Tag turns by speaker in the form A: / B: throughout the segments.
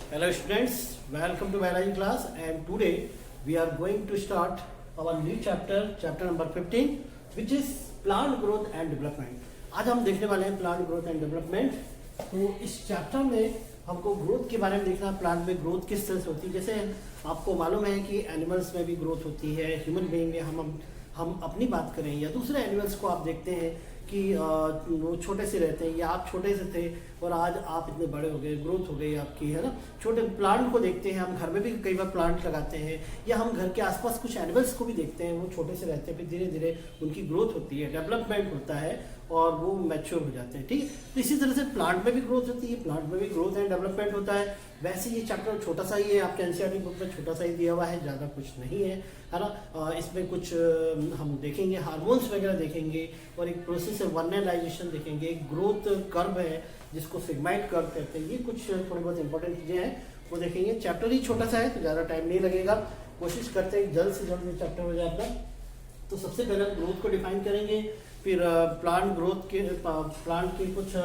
A: Hello students, welcome to biology class and today we are going to start our new chapter, chapter number 15 which is plant growth and development. आज हम देखने वाले हैं plant growth and development. तो इस chapter में हमको growth के बारे में देखना, प्लांट में ग्रोथ किस तरह से होती है। जैसे आपको मालूम है कि एनिमल्स में भी ग्रोथ होती है, ह्यूमन बीइंग में हम अपनी बात करें या दूसरे एनिमल्स को आप देखते हैं कि वो छोटे से रहते हैं या आप छोटे से थे और आज आप इतने बड़े हो गए, ग्रोथ हो गई आपकी, है ना। छोटे प्लांट को देखते हैं, हम घर में भी कई बार प्लांट लगाते हैं या हम घर के आसपास कुछ एनिमल्स को भी देखते हैं, वो छोटे से रहते हैं, फिर धीरे धीरे उनकी ग्रोथ होती है, डेवलपमेंट होता है और वो मैच्योर हो जाते हैं, ठीक है। तो इसी तरह से प्लांट में भी ग्रोथ होती है, प्लांट में भी ग्रोथ एंड डेवलपमेंट होता है। वैसे ये चैप्टर छोटा सा ही है, आपके एनसीईआरटी बुक में छोटा सा ही दिया हुआ है, ज़्यादा कुछ नहीं है ना। इसमें कुछ हम देखेंगे, हार्मोन्स वगैरह देखेंगे और एक प्रोसेस है वर्नलाइजेशन देखेंगे, एक ग्रोथ कर्व है जिसको सिग्माइड कर्व कहते हैं। ये कुछ थोड़ी बहुत इंपॉर्टेंट चीज़ें हैं वो देखेंगे। चैप्टर ही छोटा सा है तो ज़्यादा टाइम नहीं लगेगा, कोशिश करते हैं जल्द से जल्द ये चैप्टर हो जाए अपना। तो सबसे पहले ग्रोथ को डिफाइन करेंगे, फिर प्लांट ग्रोथ के प्लांट के कुछ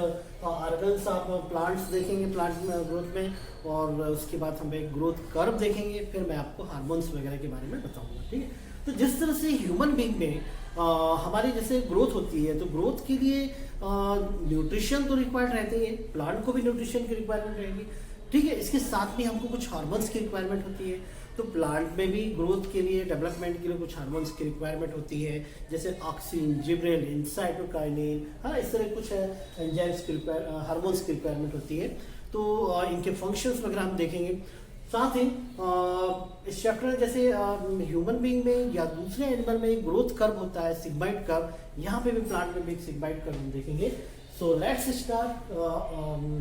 A: ऑर्गन्स आप प्लांट्स देखेंगे प्लांट ग्रोथ में, और उसके बाद हम एक ग्रोथ कर्व देखेंगे, फिर मैं आपको हार्मोन्स वगैरह के बारे में बताऊंगा, ठीक है। तो जिस तरह से ह्यूमन बीइंग में हमारी जैसे ग्रोथ होती है तो ग्रोथ के लिए न्यूट्रिशन तो रिक्वायर्ड रहती है, प्लांट को भी न्यूट्रिशन की रिक्वायरमेंट रहेगी, ठीक है। इसके साथ में हमको कुछ हार्मोन्स की रिक्वायरमेंट होती है। तो प्लांट में भी ग्रोथ के लिए, डेवलपमेंट के लिए कुछ हार्मोन्स की रिक्वायरमेंट होती है, जैसे ऑक्सिन, जिब्रेलिन, साइटोकाइनिन, हाँ, इस तरह कुछ एंजाइम्स की हार्मोन्स की रिक्वायरमेंट होती है। तो इनके फंक्शंस वगैरह हम देखेंगे। साथ ही इस चैप्टर में जैसे ह्यूमन बीइंग में या दूसरे एनिमल में एक ग्रोथ कर्व होता है, सिग्माइड कर्व, यहाँ पे भी प्लांट में भी एक सिग्माइड कर्व हम देखेंगे। So let's start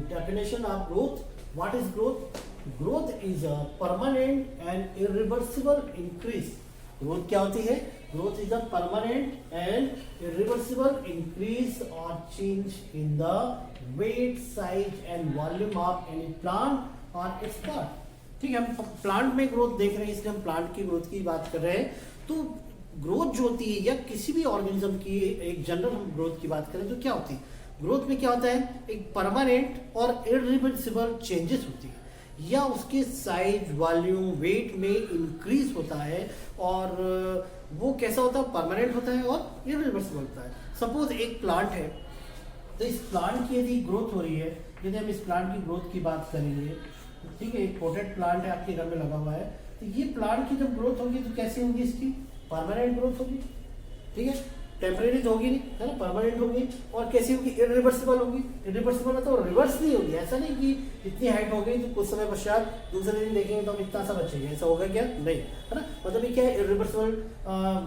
A: definition of growth. What is growth? Growth is a permanent and irreversible increase. Growth क्या होती है? Growth is a permanent and irreversible increase और change in the weight, size and volume of any plant और its part, ठीक है। हम plant में growth देख रहे हैं, इसलिए हम प्लांट की ग्रोथ की बात कर रहे हैं। तो ग्रोथ जो होती है या किसी भी ऑर्गेनिज्म की एक जनरल हम ग्रोथ की बात करें तो क्या होती है? ग्रोथ में क्या होता है? एक परमानेंट और इरिवर्सिबल चेंजेस होती है, या उसके साइज, वॉल्यूम, वेट में इंक्रीज होता है, और वो कैसा होता है? परमानेंट होता है और इरिवर्सिबल होता है। सपोज एक प्लांट है, तो इस प्लांट की यदि ग्रोथ हो रही है, यदि हम इस प्लांट की ग्रोथ की बात करेंगे, ठीक है, एक पोटेड प्लांट है आपके घर में लगा हुआ है, तो ये प्लांट की जब ग्रोथ होगी तो कैसी होगी? इसकी परमानेंट ग्रोथ होगी, ठीक है, टेम्परेरी तो होगी नहीं, है ना, परमानेंट होगी। और कैसी होगी? इरिवर्सिबल होगी। इरिवर्सिबल मतलब तो रिवर्स नहीं होगी, ऐसा नहीं कि इतनी हाइट हो गई तो कुछ समय पश्चात दूसरे दिन देखेंगे तो हम इतना सा बचेंगे, ऐसा होगा क्या? नहीं, है ना। मतलब ये क्या है? इरिवर्सिबल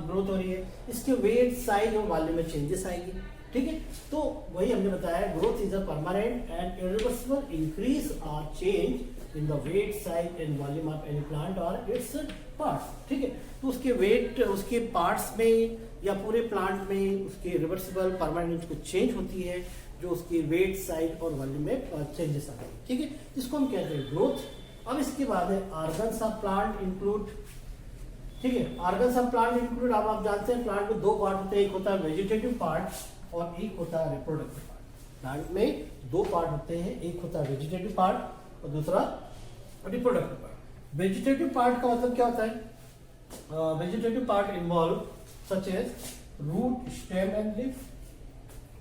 A: ग्रोथ हो रही है। इसके वेट, साइज और वॉल्यूम में चेंजेस आएगी, ठीक है। तो वही हमने बताया, growth is a permanent and irreversible increase और change in the weight, size and volume of any plant और इट्स पार्ट्स, ठीक है। तो उसके वेट, उसके पार्ट्स में या पूरे प्लांट में उसकी रिवर्सिबल परमानेंट कुछ चेंज होती है, जो उसकी वेट, साइज और वॉल्यूम में चेंजेस आते हैं, ठीक है। जिसको हम कहते हैं ग्रोथ। अब इसके बाद है ऑर्गन्स ऑफ प्लांट इंक्लूड, ठीक है। ऑर्गन्स ऑफ प्लांट इंक्लूड, अब आप जानते हैं प्लांट में दो पार्ट होते हैं, एक होता है वेजिटेटिव पार्ट और एक होता है रिप्रोडक्टिव पार्ट। प्लांट में दो पार्ट होते हैं, एक होता है वेजिटेटिव पार्ट और दूसरा रिप्रोडक्टिव पार्ट। वेजिटेटिव पार्ट का मतलब क्या होता है? Vegetative part involve such as root, stem and leaf,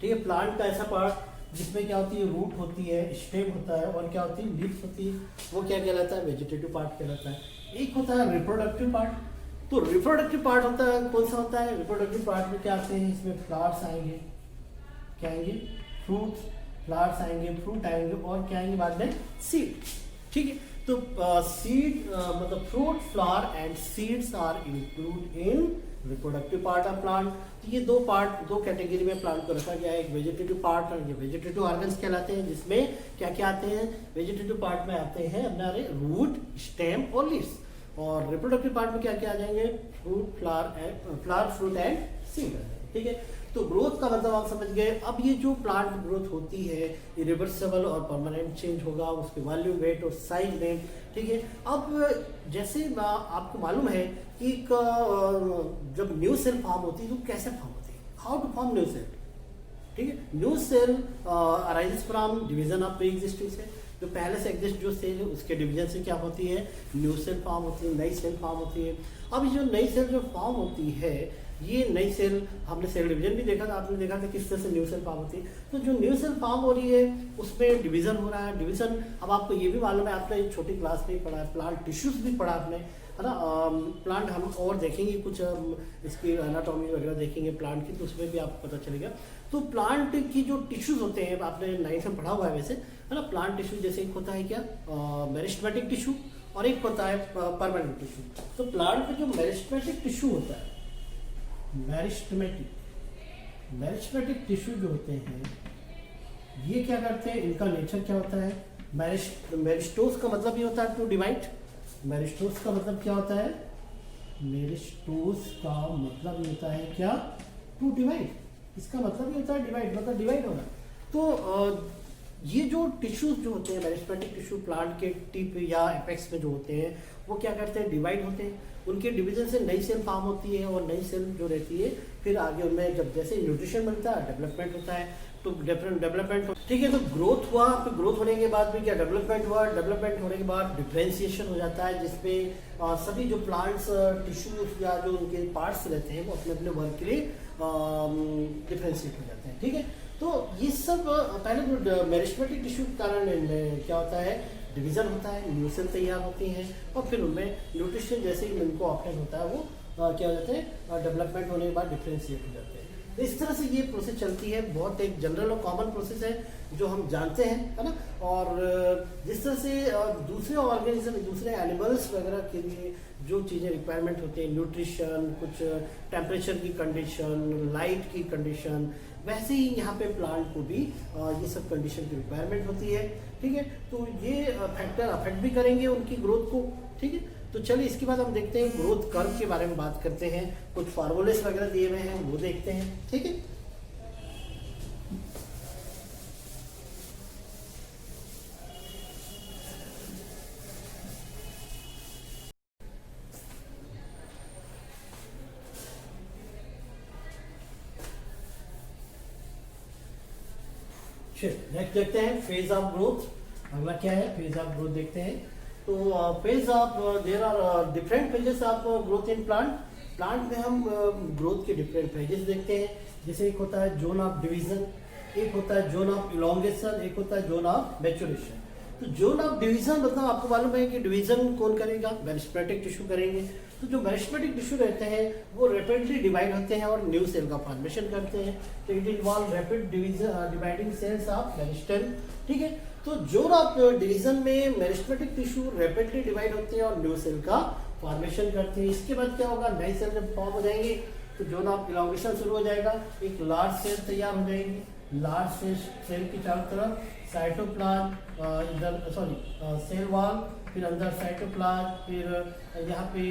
A: ठीक है। प्लांट का ऐसा पार्ट जिसमें क्या होती है? रूट होती है, स्टेम होता है और क्या होती है? लीफ होती है, वो क्या कहलाता है? वेजिटेटिव पार्ट कहलाता है। एक होता है रिप्रोडक्टिव पार्ट। तो रिप्रोडक्टिव पार्ट होता है, कौन सा होता है? रिप्रोडक्टिव पार्ट में क्या आते हैं? इसमें फ्लावर्स आएंगे, क्या आएंगे? फ्रूट, फ्लावर्स आएंगे, फ्रूट आएंगे और क्या आएंगे बाद में? सीड, ठीक है। तो सीड मतलब fruit, flower and seeds are include in reproductive part of plant. तो ये दो पार्ट, दो कैटेगरी में प्लांट को रखा गया है, एक वेजिटेटिव पार्ट और ये वेजिटेटिव ऑर्गन्स कहलाते हैं, जिसमें क्या क्या आते हैं? वेजिटेटिव पार्ट में आते हैं हमारे रूट, स्टेम और लीव्स, और रिप्रोडक्टिव पार्ट में क्या क्या आ जाएंगे? Fruit, flower, fruit and seed, ठीक है। तो ग्रोथ का मतलब आप समझ गए। अब ये जो प्लांट ग्रोथ होती है, इरिवर्सिबल और परमानेंट चेंज होगा उसके वॉल्यूम, वेट और साइज में, ठीक है। अब जैसे आपको मालूम है कि जब न्यू सेल फॉर्म होती है तो कैसे फॉर्म होती है? How to form new cell, ठीक है। New cell arises from division of pre existing cell. जो पहले से एग्जिस्ट जो सेल है उसके डिवीजन से क्या होती है, न्यू सेल फॉर्म होती है, नई सेल फॉर्म होती है। अब ये जो नई सेल जो फॉर्म होती है, ये नई सेल, हमने सेल डिवीजन भी देखा था, आपने देखा था किस तरह से न्यू सेल फॉर्म होती है। तो जो न्यू सेल फॉर्म हो रही है उसमें डिवीजन हो रहा है। डिवीजन, अब आपको ये भी मालूम है, आपने छोटी क्लास में ही पढ़ा है, प्लांट टिश्यूज भी पढ़ा आपने, है ना। प्लांट हम और देखेंगे कुछ, इसकी एनाटॉमी वगैरह देखेंगे प्लांट की, तो उसमें भी आपको पता चलेगा। तो प्लांट की जो टिश्यूज होते हैं, आपने 9th में पढ़ा हुआ है वैसे, है ना। प्लांट टिश्यू जैसे एक होता है क्या, मेरिस्टेमेटिक टिश्यू, और एक होता है परमानेंट टिश्यू। तो प्लांट का जो मेरिस्टेमेटिक टिश्यू होता है, मेरिस्टेमेटिक टिश्यू जो होते हैं, ये क्या करते हैं, इनका नेचर क्या होता है, मेरिस्टोस का मतलब ये होता है टू डिवाइड। मेरिस्टोस का मतलब क्या होता है, मेरिस्टोस का मतलब ये होता है क्या, टू डिवाइड। इसका मतलब ये होता है डिवाइड, मतलब डिवाइड होना। तो ये जो टिश्यूज जो होते हैं, मेरिस्टेमेटिक टिश्यू प्लांट के टिप या एपेक्स में जो होते हैं, वो क्या करते हैं, डिवाइड होते हैं। उनके डिवीजन से नई सेल फॉर्म होती है, और नई सेल जो रहती है फिर आगे उनमें जब जैसे न्यूट्रिशन मिलता है, डेवलपमेंट होता है, तो डिफरेंट डेवलपमेंट, ठीक है। तो ग्रोथ हुआ, फिर ग्रोथ होने के बाद भी क्या डेवलपमेंट हुआ, डेवलपमेंट होने के बाद डिफरेंशिएशन हो जाता है, जिसमें सभी जो प्लांट्स टिश्यूज या जो उनके पार्ट्स रहते हैं वो अपने अपने वर्क के लिए डिफरेंशिएट हो जाते हैं, ठीक है। तो ये सब पहले जो मेरिस्टेमेटिक टिश्यू के कारण क्या होता है, डिवीजन होता है, न्यू सेल तैयार होती हैं, और फिर उनमें न्यूट्रिशन जैसे ही उनको ऑप्टेन होता है वो क्या हो जाते हैं, डेवलपमेंट होने के बाद डिफरेंशिएट हो जाते हैं। तो इस तरह से ये प्रोसेस चलती है, बहुत एक जनरल और कॉमन प्रोसेस है जो हम जानते हैं, है ना। और जिस तरह से दूसरे ऑर्गेनिज्म, दूसरे एनिमल्स वगैरह के लिए जो चीज़ें रिक्वायरमेंट होती है, न्यूट्रिशन, कुछ टेम्परेचर की कंडीशन, लाइट की कंडीशन, वैसे ही यहाँ पे प्लांट को भी ये सब कंडीशन की रिक्वायरमेंट होती है, ठीक है। तो ये फैक्टर अफेक्ट भी करेंगे उनकी ग्रोथ को, ठीक है। तो चलिए इसके बाद हम देखते हैं ग्रोथ कर्व के बारे में बात करते हैं, कुछ फार्मूलेस वगैरह दिए हुए हैं वो देखते हैं, ठीक है। नेक्स्ट देखते हैं फेज ऑफ ग्रोथ। अगला क्या है, फेज ऑफ ग्रोथ देखते हैं। तो phase of, there are different phases of growth in plant. Plant में हम ग्रोथ के डिफरेंट फेजेस देखते हैं। जैसे एक होता है जोन ऑफ डिवीजन, एक होता है जोन ऑफ इलोंगेशन, एक होता है जोन ऑफ मैच्योरेशन। तो जोन ऑफ डिवीजन मतलब आपको मालूम है कि डिवीजन कौन करेगा, मेरिस्टेमेटिक टिश्यू करेंगे। तो जो मेरिस्टेमेटिक टिश्यू रहते हैं वो रैपिडली डिवाइड होते हैं और न्यू सेल का फॉर्मेशन करते हैं। तो it involve rapid dividing cells of meristem, ठीक है। तो जोन ऑफ डिवीजन में मेरिस्टेमेटिक टिश्यू रैपिडली डिवाइड होते हैं और न्यू सेल का फॉर्मेशन करते हैं। इसके बाद क्या होगा, नई सेल जब फॉर्म हो जाएंगे तो जोन ऑफ इलॉन्गेशन शुरू हो जाएगा, एक लार्ज सेल तैयार हो जाएगी। लार्ज सेल की चारों तरफ साइटोप्लाज्म, इधर सेल वॉल, फिर अंदर साइटोप्लाज्म, फिर यहाँ पे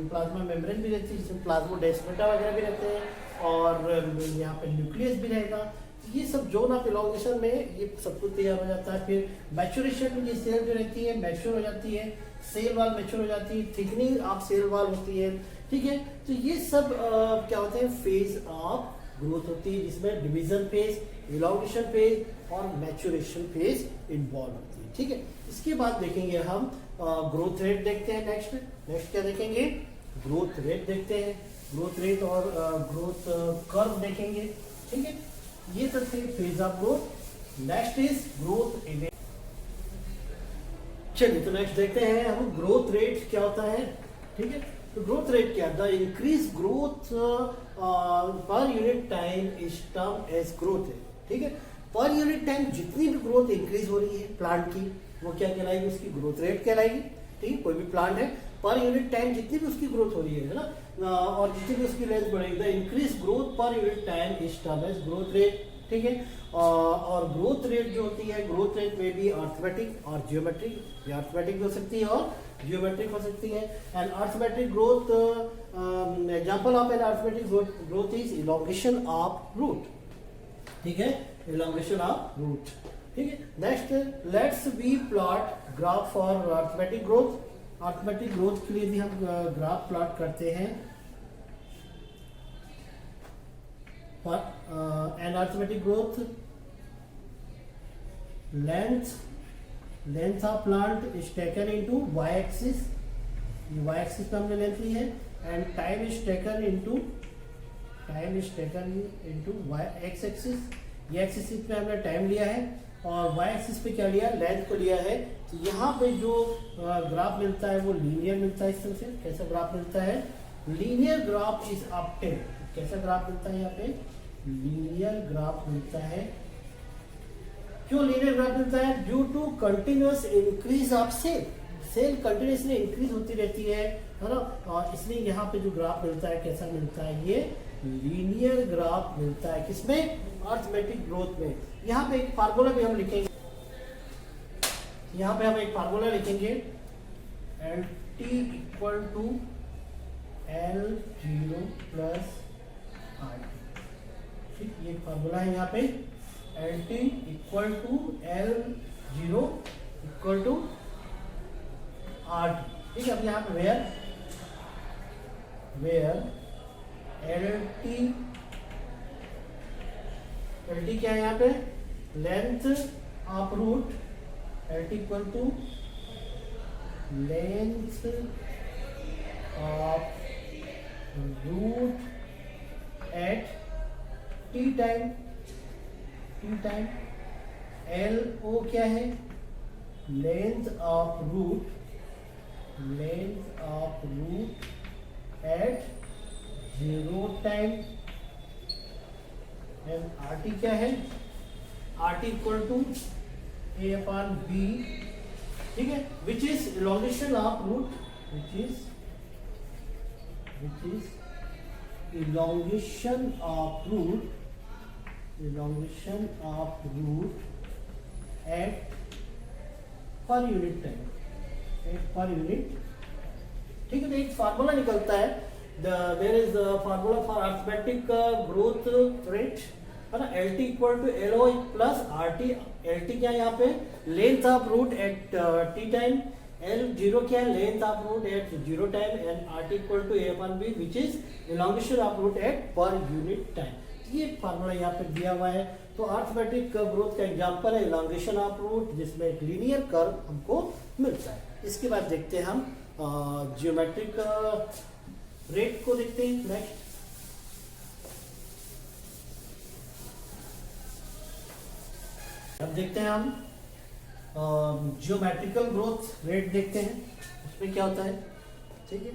A: प्लाज्मा मेम्ब्रेन भी रहती है जिसमें प्लाज्मोडेस्माटा वगैरह भी रहते हैं, और यहाँ पे न्यूक्लियस भी रहेगा। ये सब जोन ऑफ इलॉन्गेशन में ये सब कुछ तैयार हो जाता है। फिर मैच्योरेशन में ये सेल जो रहती है मैच्योर हो जाती है, सेल वॉल मैच्योर हो जाती है, थिकनिंग ऑफ सेल वॉल होती है, ठीक है। तो ये सब क्या होते हैं, फेज ऑफ ग्रोथ होती है, जिसमें डिवीजन फेज, इलॉन्गेशन फेज और मैच्योरेशन फेज इन्वॉल्व होती है, ठीक है। इसके बाद देखेंगे हम ग्रोथ रेट देखते हैं। नेक्स्ट क्या देखेंगे, ग्रोथ रेट देखते हैं। ग्रोथ रेट और ग्रोथ कर्व देखेंगे, ठीक है। ये सब थे phase of growth. Next is growth event. चलिए तो नेक्स्ट देखते हैं हम ग्रोथ रेट क्या होता है, ठीक है। तो ग्रोथ रेट क्या, the increase growth per unit time is term as growth rate, ठीक है। पर यूनिट टाइम जितनी भी ग्रोथ इंक्रीज हो रही है प्लांट की, वो क्या कहलाएगी, उसकी ग्रोथ रेट कहलाएगी, ठीक है। कोई भी प्लांट है, पर यूनिट टाइम जितनी भी उसकी ग्रोथ हो रही है ना, और जितनी भी उसकी रेंज बढ़ेगी, the increase growth per unit time is term as growth rate, ठीक है। और ग्रोथ रेट जो होती है, ग्रोथ रेट में भी अर्थमेटिक और जियोमेट्रिक, या अर्थमेटिक हो सकती है और जियोमेट्रिक हो सकती है। And arithmetic growth, example of an arithmetic growth is elongation of root, ठीक है, इलॉन्गेशन ऑफ रूट, ठीक है। Next let's we plot graph for arithmetic growth. Arithmetic growth के लिए भी हम ग्राफ प्लॉट करते हैं। An arithmetic growth length length of plant is taken into y axis, y axis पे हमने लेंथ ली है, and time is taken into y x axis, ये एक्सिस पे हमने टाइम लिया है और वाई एक्सिस पे क्या लिया, लेंथ को लिया है। तो यहाँ पे जो ग्राफ मिलता है वो लीनियर मिलता है। इस तरह से कैसा ग्राफ मिलता है, लीनियर ग्राफ इज ऑब्टेन्ड। कैसा ग्राफ मिलता है, यहाँ पे लीनियर ग्राफ मिलता है। क्यों लीनियर ग्राफ मिलता है, due to continuous increase of cell, cell continuously increase होती रहती है ना, और इसलिए यहाँ पे जो ग्राफ मिलता है कैसा मिलता है, ये लीनियर ग्राफ मिलता है। किसमें, अर्थमेटिक ग्रोथ में। यहाँ पे एक फार्मूला भी हम लिखेंगे, यहाँ पे हम एक फार्मूला लिखेंगे, L T equal to L0 plus R T. ठीक, ये फार्मूला है यहाँ पे, L T equal to L0 equal to R T. ठीक है, अब यहाँ पे वेयर एल टी क्या है यहाँ पे, length of root, L T equal to length of root at T time, L O क्या है, length of root at 0 time, and R T क्या है, R T equal to A upon B. ठीक है, which is elongation of root, which is elongation of root at per unit time, ठीक है। तो एक फार्मूला निकलता है, there is formula for arithmetic growth rate, है ना, L T equal to L O plus R T. L T क्या है यहाँ पे, length of root at T time, L0 क्या है, length of root at 0 time, and R T equal to A upon B which is elongation of root at per unit time. ये formula यहाँ पे दिया हुआ है। तो अर्थमेटिक ग्रोथ का एग्जांपल है इलोंगेशन ऑफ रूट, जिसमें एक लीनियर कर्व हमको मिलता है। इसके बाद देखते हैं हम जियोमेट्रिक रेट को देखते हैं नेक्स्ट। अब देखते हैं हम जियोमेट्रिकल ग्रोथ रेट देखते हैं, उसमें क्या होता है। ठीक है,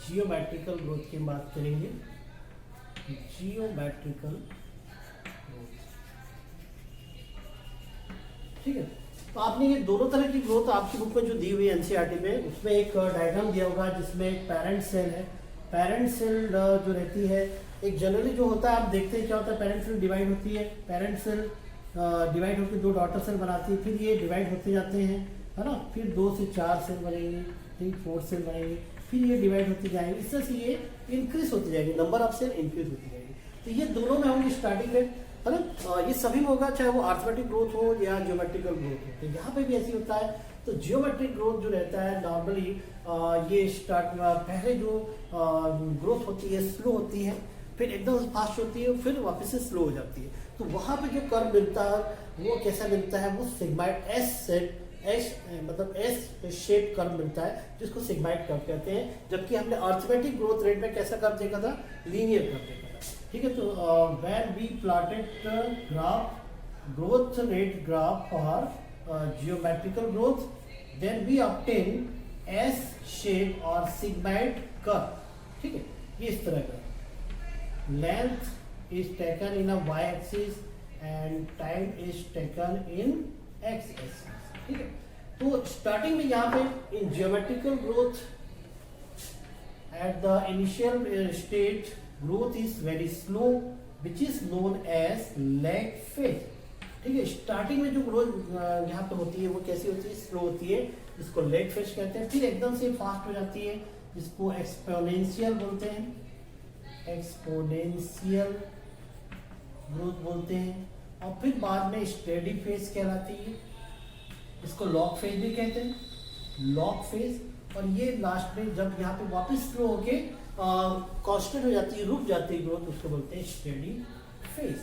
A: जियोमेट्रिकल ग्रोथ की बात करेंगे, जियोमेट्रिकल ग्रोथ। ठीक है, तो आपने ये दोनों तरह की ग्रोथ आपकी बुक में जो दी हुई है एनसीईआरटी में, उसमें एक डायग्राम दिया होगा जिसमें एक पेरेंट सेल है। पेरेंट सेल जो रहती है, एक जनरली जो होता है आप देखते हैं क्या होता है, पेरेंट सेल डिवाइड होती है, पेरेंट सेल डिवाइड होकर 2 डॉटर सेल बनाती है, फिर ये डिवाइड होते जाते हैं, है ना, फिर 2 से 4 सेल बनेंगे, फिर 4 सेल बनेंगे, फिर ये डिवाइड होते जाएंगे। इस तरह से ये इंक्रीज होती जाएगी, नंबर ऑफ सेल इंक्रीज होती जाएगी। तो ये दोनों में होंगे स्टार्टिंग में, है ना, ये सभी में होगा, चाहे वो अर्थमेटिक ग्रोथ हो या जियोमेट्रिकल ग्रोथ हो। तो यहाँ पे भी ऐसी होता है। तो जियोमेट्रिक ग्रोथ जो रहता है नॉर्मली ये स्टार्ट पहले जो ग्रोथ होती है स्लो होती है, फिर एकदम फास्ट होती है, फिर वापस से स्लो हो जाती है। तो वहाँ पे जो कर्व मिलता है वो कैसा मिलता है, वो सिग्माइड मतलब एस शेप कर्व मिलता है, जिसको सिग्माइड कर्व कहते हैं। जबकि हमने अर्थमेटिक ग्रोथ रेट में कैसा कर्व देखा था, लीनियर कर्व देखा था। ठीक है, तो when we plotted growth rate graph for geometrical growth, then we obtain S shape और सिग्माइड कर्व। ठीक है, ये इस तरह का length is taken in a y axis and time is taken in x axis। ठीक है, तो स्टार्टिंग में यहाँ पे in geometrical growth at the initial stage growth is very slow which is known as lag phase. ठीक है, starting में जो ग्रोथ यहाँ पे होती है वो कैसी होती है, स्लो होती है, जिसको लैग फेज कहते हैं। फिर एकदम से फास्ट हो जाती है, जिसको एक्सपोनेंशियल बोलते हैं, एक्सपोनेंशियल ग्रोथ बोलते हैं। और फिर बाद में स्टेडी फेज कहलाती है, इसको लॉग फेज भी कहते हैं, लॉग फेज। और ये लास्ट में जब यहाँ पे वापस स्लो होके कांस्टेंट हो जाती है, रुक जाती है ग्रोथ, उसको बोलते हैं स्टेडी फेज।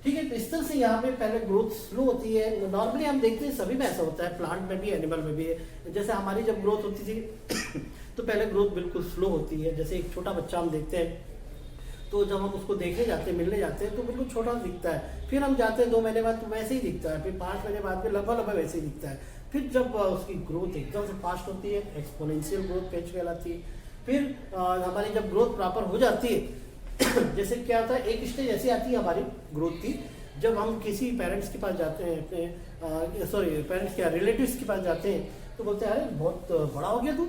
A: ठीक है। तो इस तरह से यहाँ पे पहले ग्रोथ स्लो होती है। नॉर्मली हम देखते हैं सभी में ऐसा होता है, प्लांट में भी एनिमल में भी है। जैसे हमारी जब ग्रोथ होती थी तो पहले ग्रोथ बिल्कुल स्लो होती है। जैसे एक छोटा बच्चा हम देखते हैं तो जब हम उसको देखने जाते हैं, मिलने जाते हैं तो बिल्कुल छोटा दिखता है, फिर हम जाते हैं 2 महीने बाद तो वैसे ही दिखता है, फिर 5 महीने बाद में लंबा लंबा वैसे ही दिखता है। फिर जब उसकी ग्रोथ एकदम से फास्ट होती है, एक्सपोनेंशियल ग्रोथ फेज कहलाती है। फिर हमारी जब ग्रोथ प्रॉपर हो जाती है जैसे क्या होता है, एक स्टेज ऐसी आती है हमारी ग्रोथ की, जब हम किसी पेरेंट्स के पास जाते हैं, अपने पेरेंट्स क्या रिलेटिव्स के पास जाते हैं तो बोलते हैं अरे बहुत बड़ा हो गया तुम,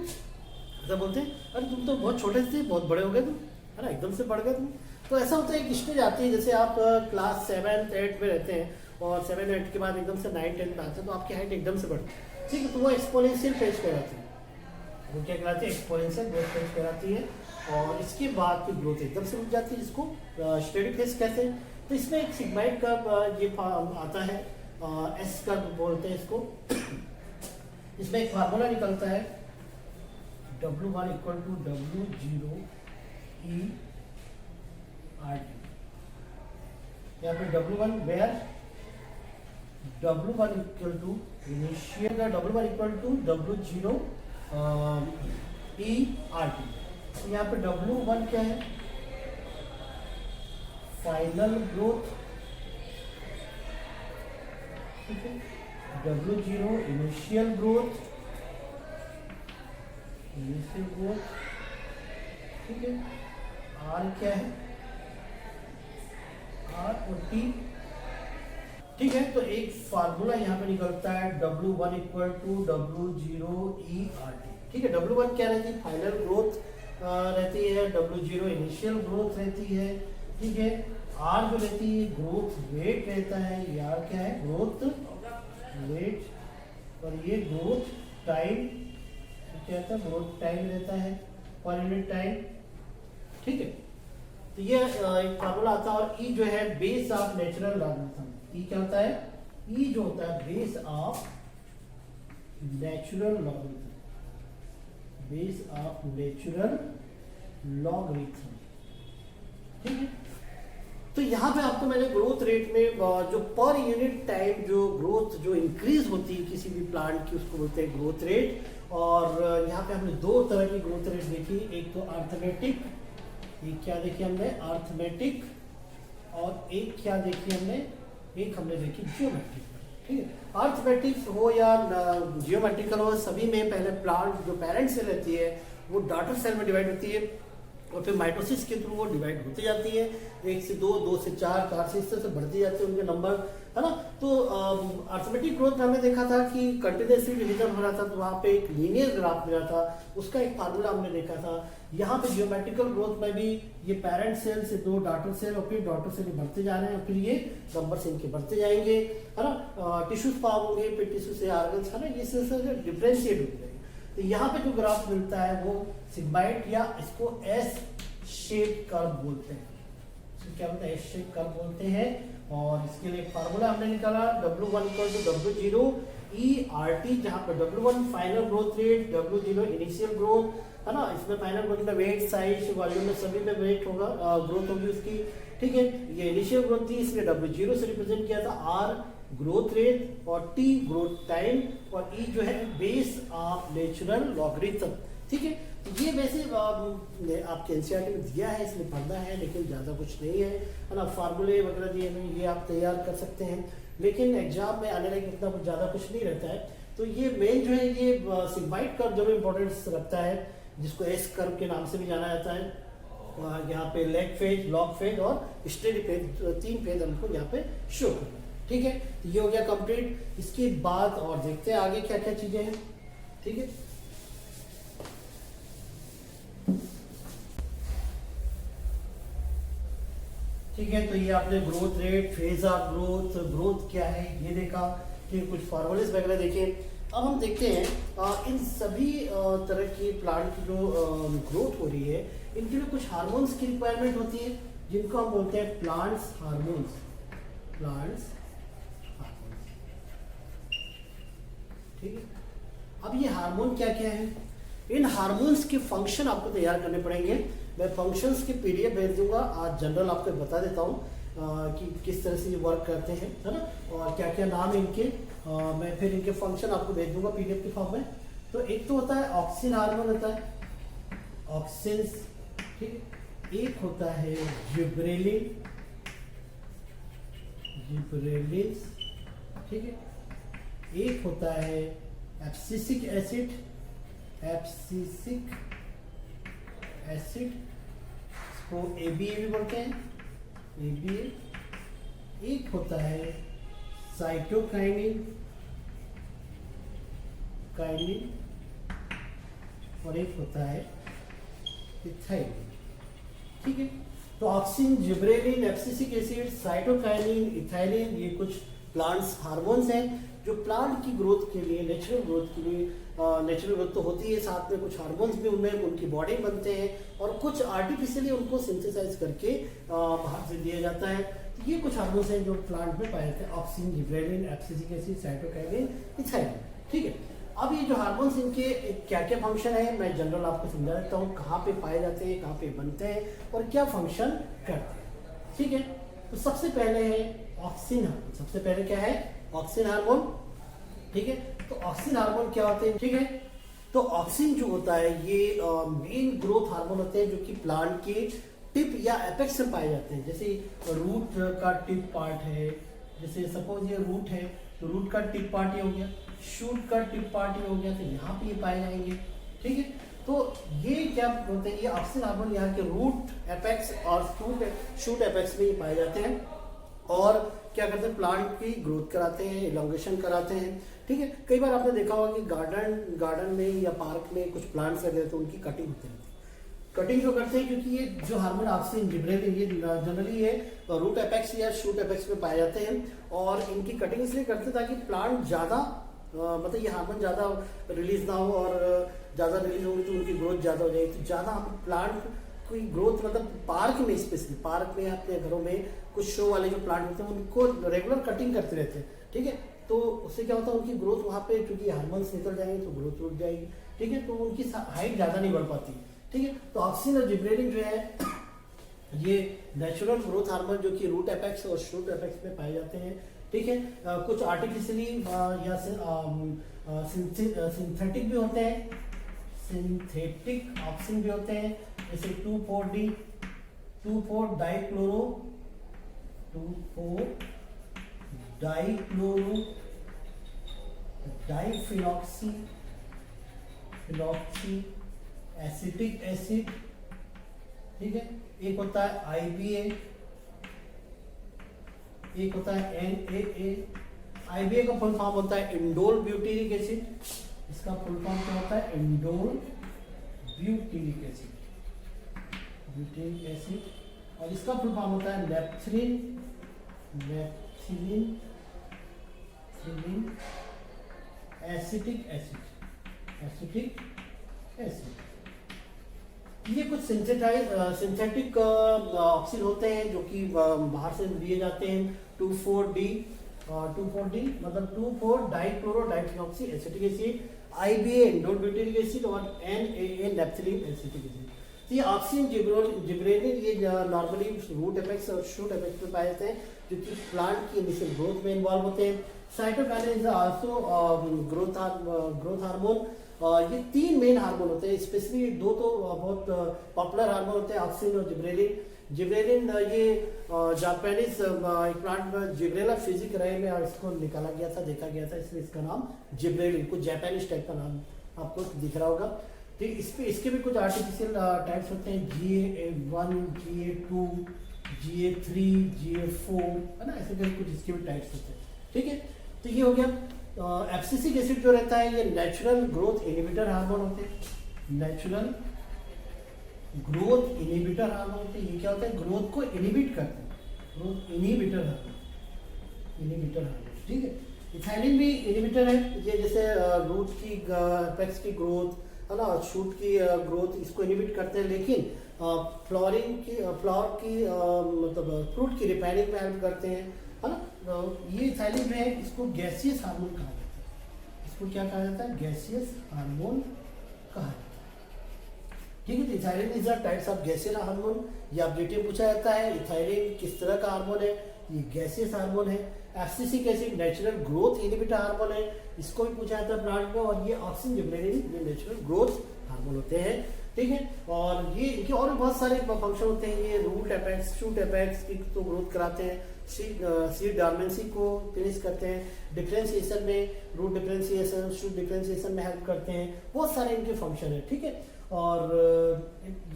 A: ऐसा बोलते हैं, अरे तुम तो बहुत छोटे थे बहुत बड़े हो गए तुम, है ना, एकदम से बढ़ गए तुम। तो ऐसा होता है, एक स्टेज आती है, जैसे आप क्लास 7th 8th में रहते हैं और 7 8 के बाद एकदम से 9 10 में आते हैं तो आपकी हाइट एकदम से बढ़ती है, ठीक है। तो वो एक्सपोनेंशियल फेज कहलाती है, वो क्या कहलाती है, एक्सपोनेंशियल ग्रोथ फेज कहलाती है। और इसके बाद फिर ग्रोथ एकदम से रुक जाती है, जिसको स्टेडी फेज कहते हैं। तो इसमें एक सिग्माइड कर्व ये आता है, एस कर्व बोलते हैं इसको। इसमें एक फार्मूला निकलता है W1 equal to W0 E RT। यहाँ पे W1 where W1 equal to initial का W1 equal to W0 E RT। यहाँ पे W1 क्या है, फाइनल ग्रोथ, ठीक है। W0 इनिशियल ग्रोथ, ठीक है। R क्या है, R और T, ठीक है। तो एक फार्मूला यहाँ पे निकलता है W1 equal to W0 E RT, ठीक है। W1 क्या रहती है, फाइनल ग्रोथ रहती है, W0 इनिशियल ग्रोथ रहती है, ठीक है। R जो रहती है ग्रोथ रेट रहता है, यार क्या है, ग्रोथ रेट, और ये ग्रोथ टाइम क्या रहता है, ग्रोथ टाइम रहता है पर यूनिट टाइम, ठीक है। तो ये एक फार्मूला आता है। और E जो है base of natural logarithm, E क्या होता है, E जो होता है base of natural logarithm, base of natural logarithm, ठीक है। तो यहाँ पे आपको मैंने ग्रोथ रेट में जो पर यूनिट टाइम जो ग्रोथ जो इंक्रीज होती है किसी भी प्लांट की, उसको बोलते हैं ग्रोथ रेट। और यहाँ पे हमने 2 तरह की ग्रोथ रेट देखी, एक तो अर्थमेटिक, एक क्या देखी हमने, अर्थमेटिक, और एक क्या देखी हमने, एक हमने देखी जियोमेट्रिक, ठीक है। अर्थमेटिक हो या जियोमेट्रिकल हो, सभी में पहले प्लांट जो पेरेंट सेल रहती है वो डॉटर सेल में डिवाइड होती है और फिर माइटोसिस के थ्रू वो डिवाइड होती जाती है, 1 से 2, 2 से 4, 4 से इस तरह से बढ़ती जाती है उनके नंबर, है ना। तो अर्थमेटिक ग्रोथ में हमने देखा था कि कंटिन्यूसली डिवीजन हो रहा था, तो वहाँ पे एक लीनियर ग्राफ मिला था, उसका एक फार्मूला हमने देखा था। यहाँ पे जियोमेट्रिकल ग्रोथ में भी ये पेरेंट सेल से 2 डॉटर सेल और फिर डॉटर सेल बढ़ते जा रहे हैं और फिर ये नंबर इनके बढ़ते जाएंगे, है ना। टिश्यूज फॉर्म होंगे, फिर टिश्यू से ऑर्गन्स, है ना, ये सिलसिला डिफरेंशिएट हो जाएंगे। तो यहाँ पे जो ग्राफ मिलता है वो सिग्माइड या इसको एस शेप कर्व बोलते हैं, इसको क्या बोलते हैं, एस शेप कर्व बोलते हैं। और इसके लिए फार्मूला हमने निकाला W1 equal to W0 E RT, जहाँ पर W1 final growth rate, W0 initial growth, है ना। इसमें फाइनल ग्रोथ में वेट, साइज, वॉल्यूम में सभी में वेट होगा, ग्रोथ होगी उसकी, ठीक है। ये इनिशियल ग्रोथ थी, इसलिए W0 से रिप्रेजेंट किया था, R ग्रोथ रेट और T ग्रोथ टाइम और E जो है बेस ऑफ नेचुरल लॉगरिथम, ठीक है। तो ये वैसे आपके एनसीईआरटी में दिया है, इसलिए पढ़ना है, लेकिन ज़्यादा कुछ नहीं है ना। फार्मूले वगैरह दिए हुए ये आप तैयार कर सकते हैं, लेकिन एग्जाम में आने लगे इतना कुछ ज़्यादा कुछ नहीं रहता है। तो ये मेन जो है ये सिग्माइड कर्व जरूर इंपॉर्टेंस रखता है, जिसको एस कर्व के नाम से भी जाना जाता है। यहाँ पे लेग फेज, लॉग फेज और स्टेडी फेज, 3 फेज हमको यहाँ पे शो करना है, ठीक है। तो ये हो गया कंप्लीट। इसके बाद और देखते हैं आगे क्या क्या चीजें हैं, ठीक है। ठीक है, तो ये आपने growth rate, phase of growth, growth क्या है ये देखा, ठीक, कुछ फॉर्मूलेस वगैरह देखे। अब हम देखते हैं इन सभी तरह की प्लांट की जो ग्रोथ हो रही है, इनके लिए कुछ हार्मोन्स की रिक्वायरमेंट होती है, जिनको हम बोलते हैं प्लांट्स हार्मोन्स, प्लांट्स हार्मोन्स, ठीक है। अब ये हार्मोन क्या क्या है, इन हार्मोन्स के फंक्शन आपको तैयार करने पड़ेंगे। मैं फंक्शंस की PDF भेज दूंगा, आज जनरल आपको बता देता हूँ। कि किस तरह से ये वर्क करते हैं, है ना, और क्या क्या नाम है इनके। मैं फिर इनके फंक्शन आपको भेज दूंगा पीडीएफ के फॉर्म में। तो एक तो होता है ऑक्सिन हार्मोन, होता है ऑक्सिन्स, ठीक, एक होता है जिब्रेलिन, जिब्रेलिन, ठीक है, एक होता है एब्सिसिक एसिड, एब्सिसिक एसिड, इसको ABA भी बोलते हैं, ABA। एक होता है साइटोकाइनिन, काइनिन, और एक होता है इथाइलिन, ठीक है। तो auxin, gibberellin, abscisic acid, cytokinin, ethylene, ये कुछ प्लांट्स हार्मोन्स हैं जो प्लांट की ग्रोथ के लिए, नेचुरल ग्रोथ के लिए, नेचुरल ग्रोथ तो होती है, साथ में कुछ हार्मोन्स भी उनमें उनकी बॉडी बनते हैं, और कुछ आर्टिफिशियली उनको सिंथेसाइज करके बाहर से दिया जाता है। तो ये कुछ हार्मोन्स हैं जो प्लांट में पाए जाते हैं, auxin, gibberellin, abscisic acid, cytokinin, ethylene, ठीक है। अब ये जो हार्मोन्स, इनके क्या क्या फंक्शन है मैं जनरल आपको समझा देता हूँ, कहाँ पे पाए जाते हैं, कहाँ पे बनते हैं और क्या फंक्शन करते हैं, ठीक है। तो सबसे पहले है ऑक्सिन हार्मोन। सबसे पहले क्या है? ऑक्सिन हार्मोन, ठीक है। तो ऑक्सिन हार्मोन क्या होते हैं, ठीक है। तो ऑक्सिन जो होता है ये मेन ग्रोथ हार्मोन होते हैं जो कि प्लांट के टिप या एपेक्स में पाए जाते हैं। जैसे रूट का टिप पार्ट है, जैसे सपोज ये रूट है तो रूट का टिप पार्ट ये हो गया, शूट का टिप पार्ट ये हो गया, तो यहाँ पे ये पाए जाएंगे, ठीक है। तो ये क्या होते हैं, ये ऑक्सिन हार्मोन यहाँ के रूट एपेक्स और शूट एपेक्स में ये पाए जाते हैं, और क्या करते हैं, प्लांट की ग्रोथ कराते हैं, इलॉन्गेशन कराते हैं, ठीक है। कई बार आपने देखा होगा कि गार्डन में या पार्क में कुछ प्लांट्स लगे रहते हैं, उनकी कटिंग होती है। कटिंग जो करते हैं क्योंकि ये जो हार्मोन ऑक्सिन, जिब्रेलिन, ये जनरली ये रूट एपेक्स या शूट एपेक्स में पाए जाते हैं, और इनकी कटिंग इसलिए करते हैं ताकि प्लांट ज़्यादा मतलब ये हार्मोन ज़्यादा रिलीज ना हो, और ज़्यादा रिलीज होंगे तो उनकी ग्रोथ ज़्यादा हो जाएगी। तो ज़्यादा हम प्लांट की ग्रोथ, मतलब पार्क में, स्पेशली पार्क में, अपने घरों में कुछ शो वाले जो प्लांट होते हैं उनको रेगुलर कटिंग करते रहते हैं, ठीक है। तो उससे क्या होता है, उनकी ग्रोथ वहाँ पे क्योंकि हार्मोन्स निकल जाएंगे तो ग्रोथ रुक जाएगी, ठीक है। तो उनकी हाइट ज़्यादा नहीं बढ़ पाती, ठीक है। तो ऑक्सिन और जिब्रेलिन जो है ये नेचुरल ग्रोथ हार्मोन जो कि रूट एपेक्स और शूट एपेक्स में पाए जाते हैं, ठीक है। कुछ आर्टिफिशियली या सिंथेटिक भी होते हैं, सिंथेटिक ऑक्सिन भी होते हैं, जैसे 2,4-D, 2,4-डाइक्लोरो, 2,4-डाइक्लोरो डाइफिनॉक्सी, फिनॉक्सी एसिटिक एसिड, ठीक है। एक होता है IBA, एक होता है NAA। IBA का फुल फॉर्म होता है इंडोल ब्यूटेरिक एसिड, इसका फुल फॉर्म क्या होता है, indole butyric acid, butyric acid. और इसका फुल फॉर्म होता है naphthalene, naphthalene acetic acid, acetic acid. ये कुछ सिंथेटिक ऑक्सिन होते हैं जो कि बाहर से दिए जाते हैं। 2,4-D, 2,4-D मतलब 2,4-डाइक्लोरो diphenoxy acetic acid, IBA indole butyric acid, और NAA नेप्थलीन एसिटिक एसिड। तो ये ऑक्सिन, जिब्रेलिन ये नॉर्मली रूट एपेक्स और शूट एपेक्स में पाए जाते हैं जो कि प्लांट की इनिशियल ग्रोथ में इन्वॉल्व होते हैं। Cytokinin is also growth hormone. ये तीन मेन हार्मोन होते हैं, स्पेशली दो तो बहुत पॉपुलर हार्मोन होते हैं, ऑक्सिन और जिब्रेलिन। जिब्रेलिन ये जापानीज एक प्लांट जिब्रेला फिजिकराई में इसको निकाला गया था, देखा गया था, इसलिए इसका नाम जिब्रेलिन, कुछ जापानीज टाइप का नाम आपको दिख रहा होगा। तो इसके भी कुछ आर्टिफिशियल टाइप्स होते हैं, GA1, GA2, GA3, GA4, है ना, ऐसे करके कुछ इसके भी टाइप्स होते हैं, ठीक है। तो ये हो गया। एब्सिसिक एसिड जो रहता है ये नेचुरल ग्रोथ इनहिबिटर हार्मोन होते हैं, नेचुरल ग्रोथ इनहिबिटर हार्मोन होते हैं। ये क्या होता है, ग्रोथ को इनहिबिट करते हैं, growth inhibitor hormone, inhibitor hormone, ठीक है। इथाइलिन भी इनहिबिटर है, ये जैसे रूट की एपेक्स की ग्रोथ, है ना, शूट की ग्रोथ, इसको इनहिबिट करते हैं। लेकिन फ्लावर की मतलब फ्रूट की रिपेयरिंग में हेल्प करते हैं, है ना। ये इथाइलिन जो है इसको गैसियस हार्मोन कहा जाता है, इसको क्या कहा जाता है, गैसियस हार्मोन कहा जाता है। ठीक है। तो ethylene is a types of gaseous hormone, ये ऑब्जेक्टिव पूछा जाता है। इथाइलिन किस तरह का हार्मोन है, ये गैसियस हार्मोन है। Abscisic acid natural growth inhibitor hormone है, इसको भी पूछा जाता है प्लांट में। और ये ऑक्सिन जिबरेलिन ये नेचुरल ग्रोथ हार्मोन होते हैं, ठीक है। और ये इनके और भी बहुत सारे फंक्शन होते हैं। ये रूट एपेक्स, शूट एपेक्स की तो ग्रोथ कराते हैं, सीड डॉर्मेंसी को फिनिश करते हैं, डिफरेंशिएशन में रूट डिफरेंशिएशन, शूट डिफरेंशिएशन में हेल्प करते हैं। बहुत सारे इनके फंक्शन है, ठीक है। और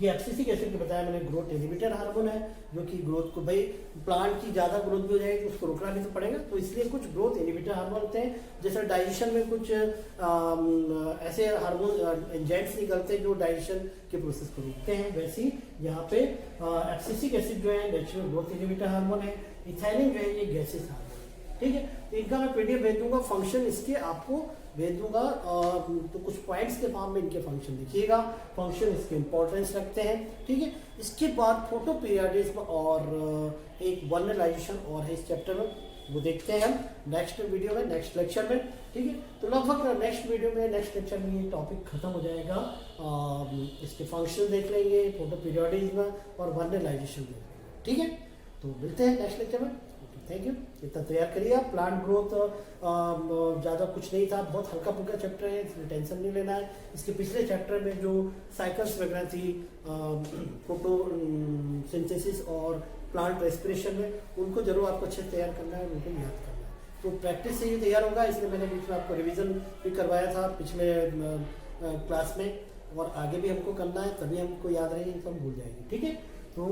A: ये एब्सिसिक एसिड को बताया मैंने ग्रोथ इनहिबिटर हार्मोन है, जो कि ग्रोथ को, भाई प्लांट की ज्यादा ग्रोथ भी हो जाएगी तो उसको रोकना भी तो पड़ेगा, तो इसलिए कुछ ग्रोथ इनहिबिटर हार्मोन होते हैं। जैसे डाइजेशन में कुछ ऐसे हार्मोन एंजाइम्स निकलते हैं जो डाइजेशन के प्रोसेस को रोकते हैं, वैसे ही यहाँ पे एब्सिसिक एसिड जो है नेचुरल ग्रोथ इनहिबिटर हार्मोन है। इथाइलिन जो है ये गैसेस हार्मोन है, ठीक है। तो इनका मैं पीडीएफ भेज दूंगा, फंक्शन इसके आपको भेज दूंगा। तो कुछ पॉइंट्स के फॉर्म में इनके फंक्शन लिखिएगा, फंक्शन इसके इंपॉर्टेंस रखते हैं, ठीक है। इसके बाद फोटो पीरियडिज्म और एक वर्नलाइजेशन और है इस चैप्टर में, वो देखते हैं हम नेक्स्ट वीडियो में, नेक्स्ट लेक्चर में, ठीक है। तो लगभग नेक्स्ट वीडियो में, नेक्स्ट लेक्चर में ये टॉपिक खत्म हो जाएगा। इसके फंक्शन देख लेंगे, फोटो पीरियडिज्म और वर्नलाइजेशन देख लेंगे, ठीक है। तो मिलते हैं नेक्स्ट लेक्चर में, थैंक यू। इतना तैयार करिए आप। प्लांट ग्रोथ ज़्यादा कुछ नहीं था, बहुत हल्का फुल्का चैप्टर है, इसमें टेंशन नहीं लेना है। इसके पिछले चैप्टर में जो साइकिल्स वगैरह थी, फोटो सिंथेसिस और प्लांट रेस्पिरेशन में, उनको जरूर आपको अच्छे से तैयार करना है, उनको याद करना है। तो प्रैक्टिस से ही तैयार होगा, इसलिए मैंने बीच में आपको रिविजन भी करवाया था पिछले क्लास में, और आगे भी हमको करना है, तभी हमको याद रहेगी, तो हम भूल जाएंगे, ठीक है। तो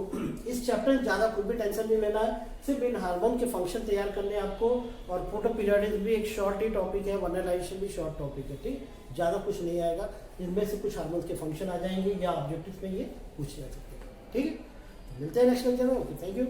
A: इस चैप्टर में ज़्यादा कुछ भी टेंशन नहीं लेना है, सिर्फ इन हार्मोन के फंक्शन तैयार करने हैं आपको। और फोटो पीरियडिज्म भी एक शॉर्ट ही टॉपिक है, वर्नलाइजेशन भी शॉर्ट टॉपिक है, ठीक। ज़्यादा कुछ नहीं आएगा, इनमें से कुछ हार्मोन के फंक्शन आ जाएंगे या ऑब्जेक्टिव में ये पूछे जा सकते हैं, ठीक है। मिलते हैं नेक्स्ट लेक्चर में, ओके, थैंक यू।